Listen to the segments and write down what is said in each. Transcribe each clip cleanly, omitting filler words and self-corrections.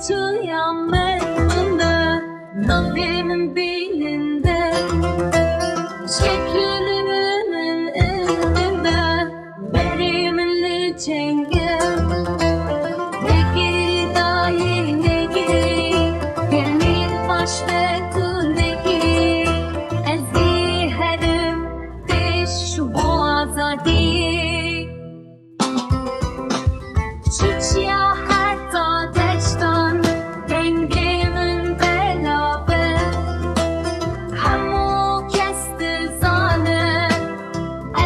Çoyan mevzunda Rabbimin belinde Şeklinin önünde Verimli cenge Ne geri dahi ne geri Gelmir baş ve tu ne geri Ezgi herim Deş şu boğaza değil Çiçeğe her ta teçtan Dengimin belabe Hemu kesti zalim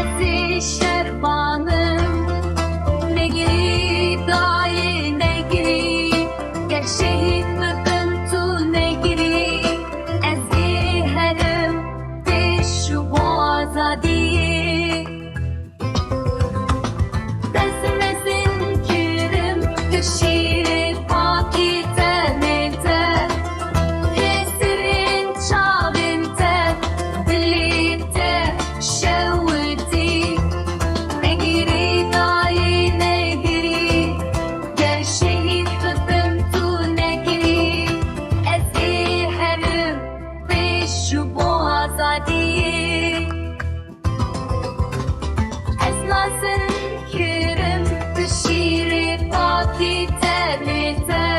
Ezi şerbanım Ne giri dahi ne giri Gel şehit mıkın tu ne giri Ezi herim Deş şu boğaza değil Desmesin kirim Şiir pakite neyte Hesirin çavinte Dilite şevdi Ne giri dahi ne giri Gel şehit tıpım tu ne giri Ezgi herim Ve şu boğaza değil Eslasın kirim Şiiri pakite neyte